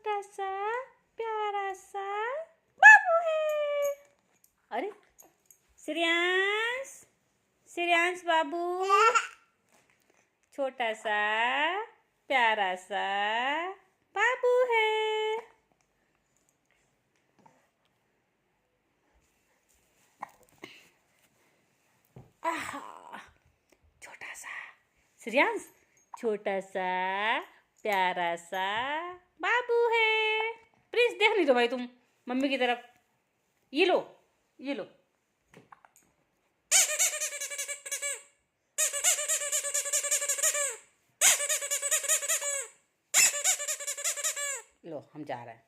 छोटा सा प्यारा सा बाबू है। अरे श्रेयांश, श्रेयांश बाबू, छोटा सा प्यारा सा बाबू है। आहा, छोटा सा श्रेयांश, छोटा सा प्यारा सा बाबू है। प्लीज देख नहीं दो भाई तुम मम्मी की तरफ। ये लो, ये लो। लो हम जा रहे हैं।